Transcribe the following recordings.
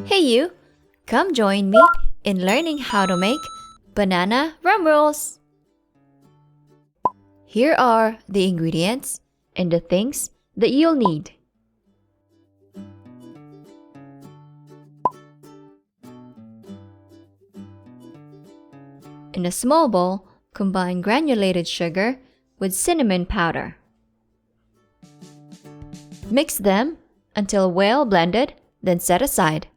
Hey you! Come join me in learning how to make banana rum rolls. Here are the ingredients and the things that you'll need. In a small bowl, combine granulated sugar with cinnamon powder. Mix them until well blended, then set aside.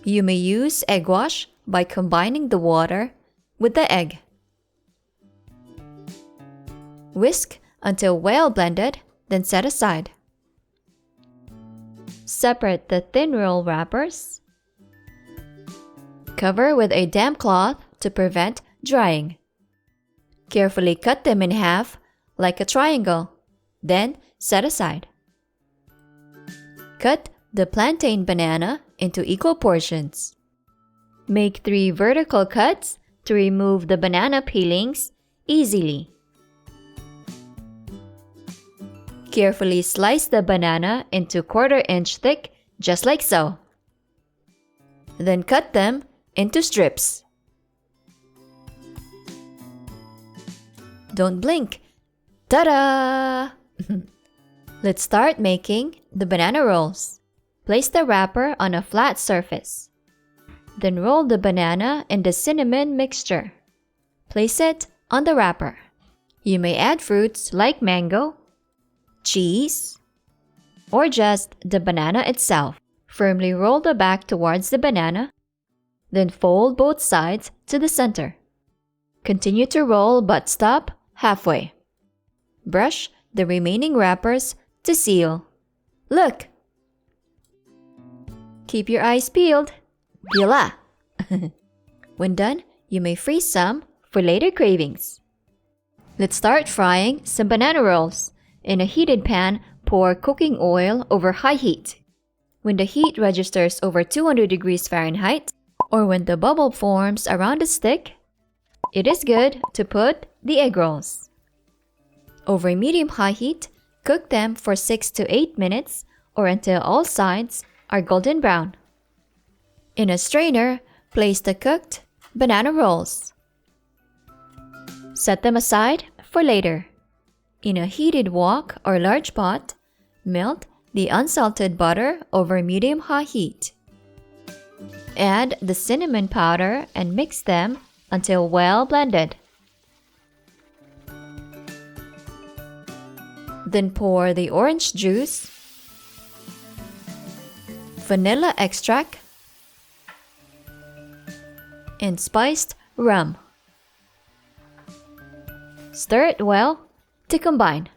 You may use egg wash by combining the water with the egg. Whisk until well blended, then set aside. Separate the thin roll wrappers. Cover with a damp cloth to prevent drying. Carefully cut them in half like a triangle, then set aside. Cut the plantain banana into equal portions. Make 3 vertical cuts to remove the banana peelings easily. Carefully slice the banana into 1/4 inch thick, just like so. Then cut them into strips. Don't blink. Ta-da! Let's start making the banana rolls. Place the wrapper on a flat surface. Then roll the banana in the cinnamon mixture. Place it on the wrapper. You may add fruits like mango, cheese, or just the banana itself. Firmly roll the back towards the banana, then fold both sides to the center. Continue to roll but stop halfway. Brush the remaining wrappers to seal. Look! Keep your eyes peeled. Voila! When done, you may freeze some for later cravings. Let's start frying some banana rolls. In a heated pan, pour cooking oil over high heat. When the heat registers over 200 degrees Fahrenheit, or when the bubble forms around the stick, it is good to put the egg rolls. Over medium-high heat, cook them for 6 to 8 minutes or until all sides are golden brown. In a strainer, place the cooked banana rolls. Set them aside for later. In a heated wok or large pot, melt the unsalted butter over medium-high heat. Add the cinnamon powder and mix them until well blended. Then pour the orange juice, vanilla extract, and spiced rum. Stir it well to combine.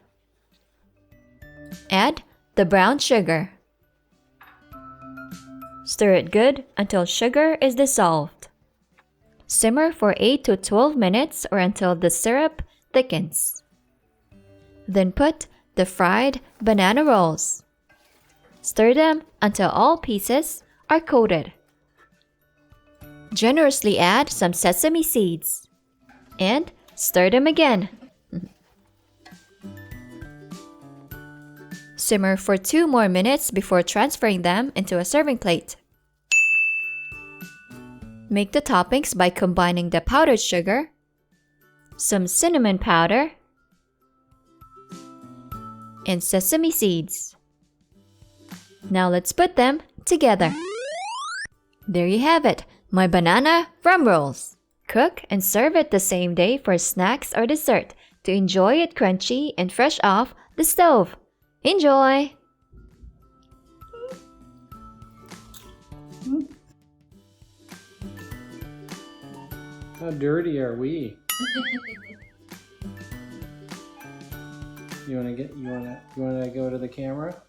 Add the brown sugar. Stir it good until sugar is dissolved. Simmer for 8 to 12 minutes or until the syrup thickens. Then put the fried banana rolls. Stir them until all pieces are coated. Generously add some sesame seeds and stir them again. Simmer for 2 more minutes before transferring them into a serving plate. Make the toppings by combining the powdered sugar, some cinnamon powder, and sesame seeds. Now let's put them together. There you have it, my banana rum rolls. Cook and serve it the same day for snacks or dessert to enjoy it crunchy and fresh off the stove. Enjoy! How dirty are we? You wanna go to the camera?